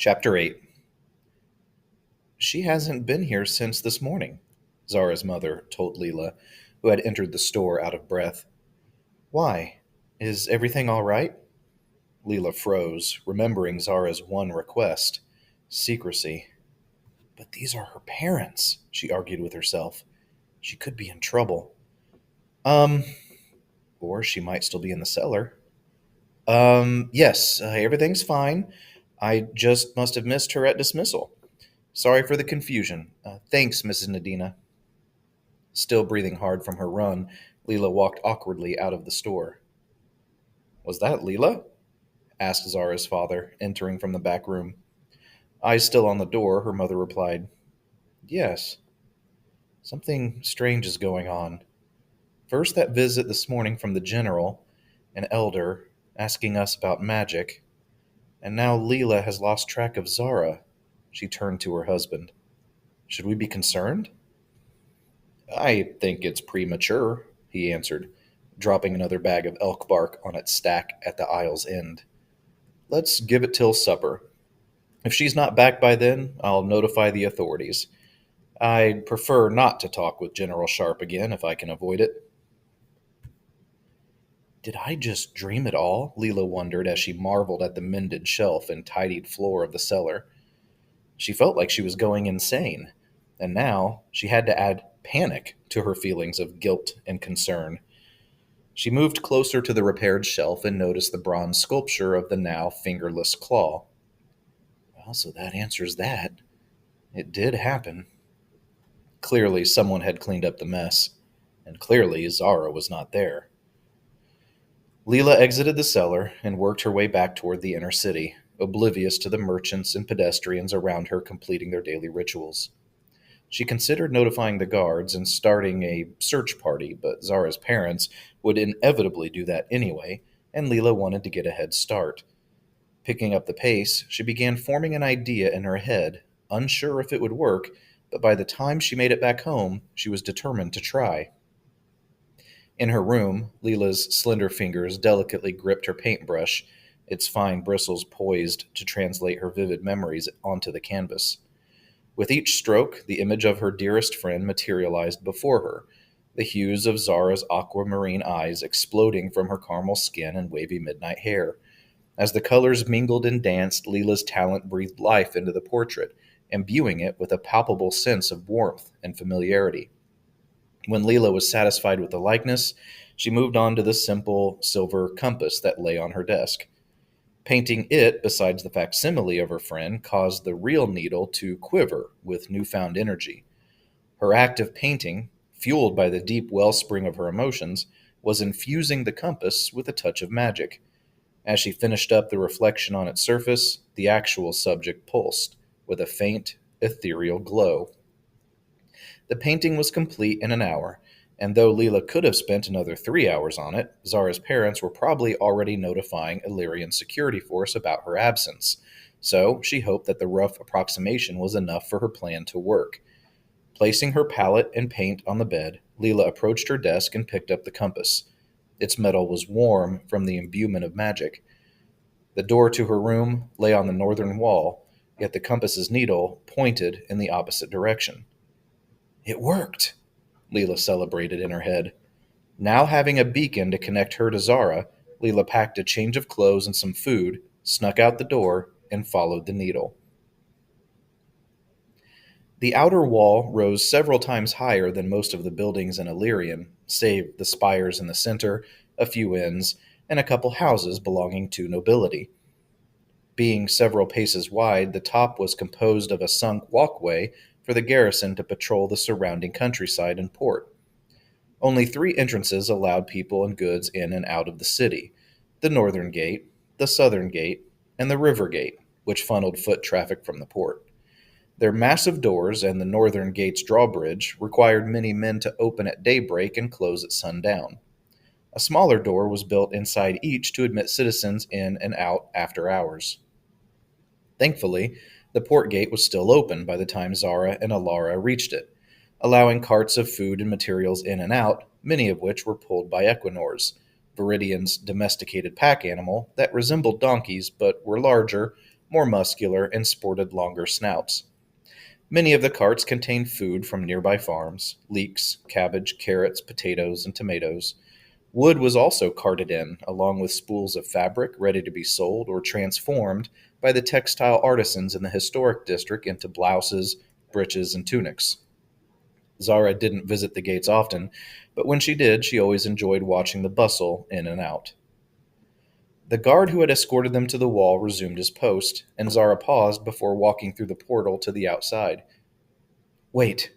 Chapter 8. She hasn't been here since this morning, Zara's mother told Leela, who had entered the store out of breath. Why? Is everything all right? Leela froze, remembering Zara's one request secrecy. But these are her parents, she argued with herself. She could be in trouble. Um, or she might still be in the cellar. Yes, everything's fine. I just must have missed her at dismissal. Sorry for the confusion. Thanks, Mrs. Nadina. Still breathing hard from her run, Leela walked awkwardly out of the store. Was that Leela? Asked Zara's father, entering from the back room. Eyes still on the door, her mother replied, Yes. Something strange is going on. First, that visit this morning from the general, an elder, asking us about magic, and now Leela has lost track of Zara. She turned to her husband. Should we be concerned? I think it's premature, he answered, dropping another bag of elk bark on its stack at the aisle's end. Let's give it till supper. If she's not back by then, I'll notify the authorities. I'd prefer not to talk with General Sharp again if I can avoid it. Did I just dream it all? Leela wondered as she marveled at the mended shelf and tidied floor of the cellar. She felt like she was going insane, and now she had to add panic to her feelings of guilt and concern. She moved closer to the repaired shelf and noticed the bronze sculpture of the now fingerless claw. Well, so that answers that. It did happen. Clearly, someone had cleaned up the mess, and clearly Zara was not there. Leela exited the cellar and worked her way back toward the inner city, oblivious to the merchants and pedestrians around her completing their daily rituals. She considered notifying the guards and starting a search party, but Zara's parents would inevitably do that anyway, and Leela wanted to get a head start. Picking up the pace, she began forming an idea in her head, unsure if it would work, but by the time she made it back home, she was determined to try. In her room, Leela's slender fingers delicately gripped her paintbrush, its fine bristles poised to translate her vivid memories onto the canvas. With each stroke, the image of her dearest friend materialized before her, the hues of Zara's aquamarine eyes exploding from her caramel skin and wavy midnight hair. As the colors mingled and danced, Leela's talent breathed life into the portrait, imbuing it with a palpable sense of warmth and familiarity. When Leela was satisfied with the likeness, she moved on to the simple silver compass that lay on her desk. Painting it, besides the facsimile of her friend, caused the real needle to quiver with newfound energy. Her act of painting, fueled by the deep wellspring of her emotions, was infusing the compass with a touch of magic. As she finished up the reflection on its surface, the actual subject pulsed, with a faint, ethereal glow. The painting was complete in an hour, and though Leela could have spent another 3 hours on it, Zara's parents were probably already notifying Illyrian security force about her absence, so she hoped that the rough approximation was enough for her plan to work. Placing her palette and paint on the bed, Leela approached her desk and picked up the compass. Its metal was warm from the imbuement of magic. The door to her room lay on the northern wall, yet the compass's needle pointed in the opposite direction. It worked! Leela celebrated in her head. Now having a beacon to connect her to Zara, Leela packed a change of clothes and some food, snuck out the door, and followed the needle. The outer wall rose several times higher than most of the buildings in Illyrian, save the spires in the center, a few inns, and a couple houses belonging to nobility. Being several paces wide, the top was composed of a sunk walkway for the garrison to patrol the surrounding countryside and port. Only three entrances allowed people and goods in and out of the city: the northern gate, the southern gate, and the river gate, which funneled foot traffic from the port. Their massive doors and the northern gate's drawbridge required many men to open at daybreak and close at sundown. A smaller door was built inside each to admit citizens in and out after hours. Thankfully, the port gate was still open by the time Zara and Alara reached it, allowing carts of food and materials in and out, many of which were pulled by equinors, Viridian's domesticated pack animal that resembled donkeys but were larger, more muscular, and sported longer snouts. Many of the carts contained food from nearby farms: leeks, cabbage, carrots, potatoes, and tomatoes. Wood was also carted in, along with spools of fabric ready to be sold or transformed by the textile artisans in the historic district into blouses, breeches, and tunics. Zara didn't visit the gates often, but when she did, she always enjoyed watching the bustle in and out. The guard who had escorted them to the wall resumed his post, and Zara paused before walking through the portal to the outside. Wait,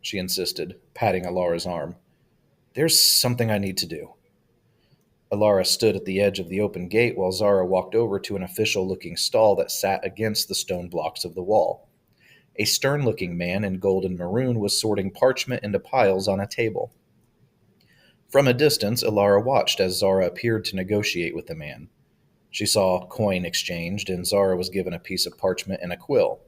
she insisted, patting Alara's arm. There's something I need to do. Alara stood at the edge of the open gate while Zara walked over to an official looking stall that sat against the stone blocks of the wall. A stern looking man in gold and maroon was sorting parchment into piles on a table. From a distance, Alara watched as Zara appeared to negotiate with the man. She saw coin exchanged, and Zara was given a piece of parchment and a quill.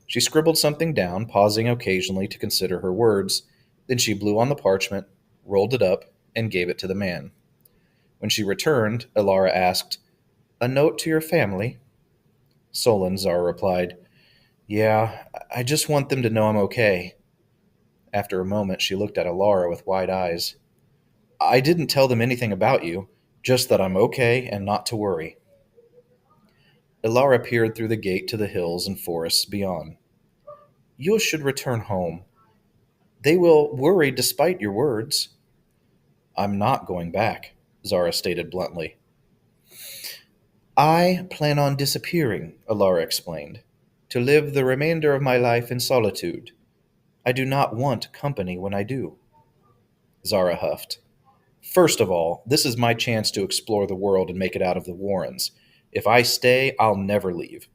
She scribbled something down, pausing occasionally to consider her words. Then she blew on the parchment, rolled it up, and gave it to the man. When she returned, Alara asked, A note to your family? Sullen, Zara replied, Yeah, I just want them to know I'm okay. After a moment, she looked at Alara with wide eyes. I didn't tell them anything about you, just that I'm okay and not to worry. Alara peered through the gate to the hills and forests beyond. You should return home. They will worry despite your words. I'm not going back, Zara stated bluntly. I plan on disappearing, Alara explained, to live the remainder of my life in solitude. I do not want company when I do. Zara huffed. First of all, this is my chance to explore the world and make it out of the Warrens. If I stay, I'll never leave.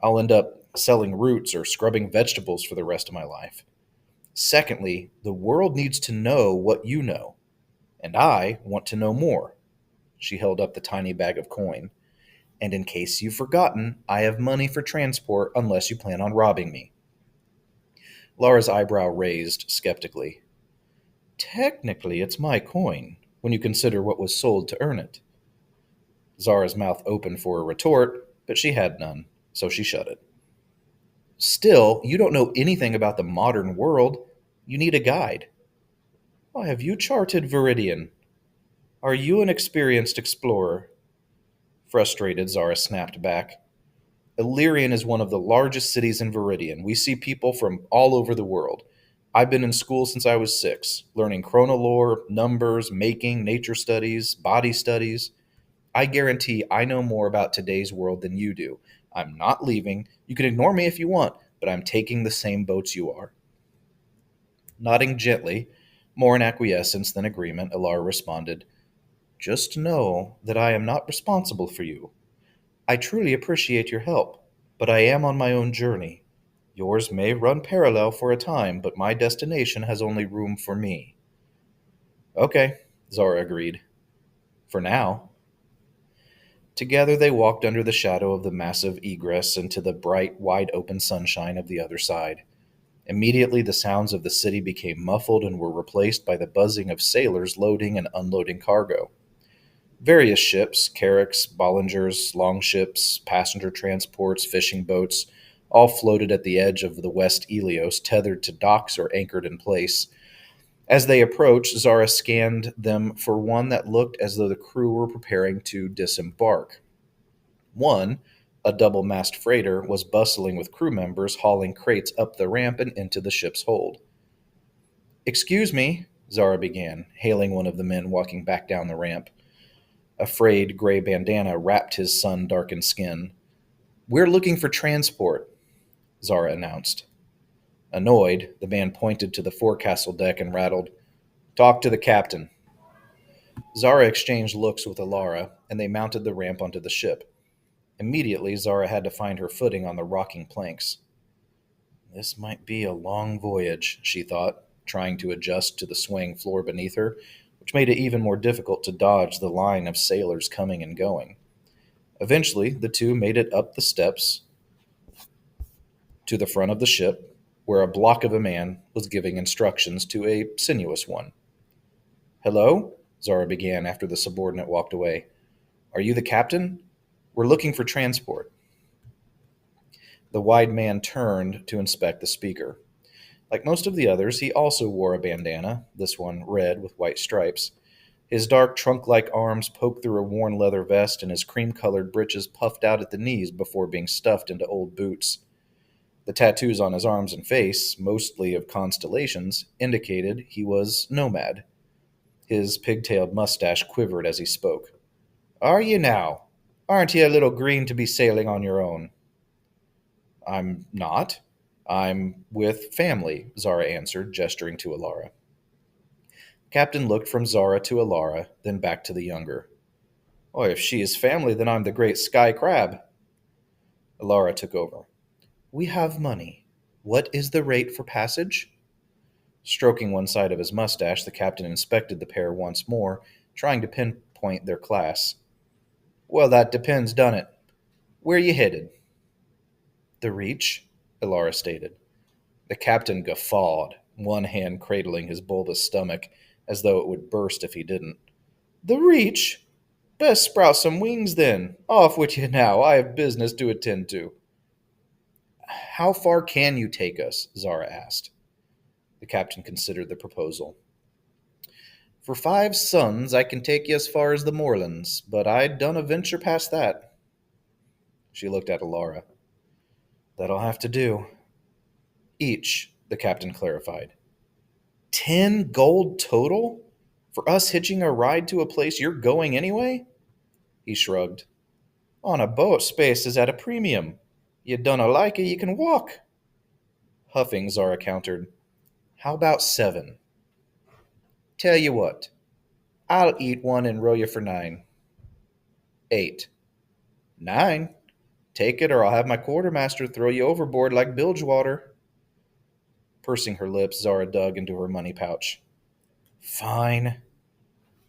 I'll end up selling roots or scrubbing vegetables for the rest of my life. Secondly, the world needs to know what you know, and I want to know more. She held up the tiny bag of coin. And in case you've forgotten, I have money for transport unless you plan on robbing me. Lara's eyebrow raised skeptically. Technically, it's my coin, when you consider what was sold to earn it. Zara's mouth opened for a retort, but she had none, so she shut it. Still, you don't know anything about the modern world. You need a guide. Why have you charted Viridian? Are you an experienced explorer? Frustrated, Zara snapped back. Illyrian is one of the largest cities in Viridian. We see people from all over the world. I've been in school since I was 6, learning chronolore, numbers, making, nature studies, body studies. I guarantee I know more about today's world than you do. I'm not leaving. You can ignore me if you want, but I'm taking the same boats you are. Nodding gently, more in acquiescence than agreement, Alara responded, Just know that I am not responsible for you. I truly appreciate your help, but I am on my own journey. Yours may run parallel for a time, but my destination has only room for me. Okay, Zara agreed. For now. Together they walked under the shadow of the massive egress into the bright, wide open sunshine of the other side. Immediately the sounds of the city became muffled and were replaced by the buzzing of sailors loading and unloading cargo. Various ships, carracks, bollingers, longships, passenger transports, fishing boats, all floated at the edge of the West Ilios, tethered to docks or anchored in place. As they approached, Zara scanned them for one that looked as though the crew were preparing to disembark. One, a double mast freighter, was bustling with crew members hauling crates up the ramp and into the ship's hold. Excuse me, Zara began, hailing one of the men walking back down the ramp. A frayed gray bandana wrapped his sun darkened skin. We're looking for transport, Zara announced. Annoyed, the man pointed to the forecastle deck and rattled, Talk to the captain. Zara exchanged looks with Alara, and they mounted the ramp onto the ship. Immediately, Zara had to find her footing on the rocking planks. This might be a long voyage, she thought, trying to adjust to the swaying floor beneath her, which made it even more difficult to dodge the line of sailors coming and going. Eventually, the two made it up the steps to the front of the ship, where a block of a man was giving instructions to a sinuous one. Hello? Zara began after the subordinate walked away. Are you the captain? We're looking for transport. The wide man turned to inspect the speaker. Like most of the others, he also wore a bandana, this one red with white stripes. His dark trunk like arms poked through a worn leather vest, and his cream colored breeches puffed out at the knees before being stuffed into old boots. The tattoos on his arms and face, mostly of constellations, indicated he was nomad. His pigtailed mustache quivered as he spoke. Are you now? Aren't you a little green to be sailing on your own? I'm not. I'm with family, Zara answered, gesturing to Alara. Captain looked from Zara to Alara, then back to the younger. Oh, if she is family, then I'm the great sky crab. Alara took over. We have money. What is the rate for passage? Stroking one side of his mustache, the captain inspected the pair once more, trying to pinpoint their class. Well, that depends, don't it? Where you headed? The Reach, Ilara stated. The captain guffawed, one hand cradling his bulbous stomach, as though it would burst if he didn't. The Reach? Best sprout some wings, then. Off with you now. I have business to attend to. How far can you take us? Zara asked. The captain considered the proposal. For 5 suns, I can take you as far as the moorlands, but I don't venture past that. She looked at Alara. That'll have to do. Each, the captain clarified. 10 gold total? For us hitching a ride to a place you're going anyway? He shrugged. On a boat, space is at a premium. You dunno like it, you can walk. Huffing, Zara countered. How about 7? Tell you what, I'll eat one and row you for 9. 8. 9? Take it or I'll have my quartermaster throw you overboard like bilgewater. Pursing her lips, Zara dug into her money pouch. Fine.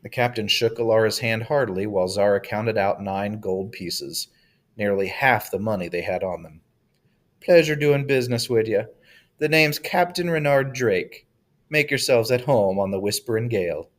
The captain shook Alara's hand heartily while Zara counted out 9 gold pieces, nearly half the money they had on them. Pleasure doing business with you. The name's Captain Renard Drake. Make yourselves at home on the Whisperin' Gale.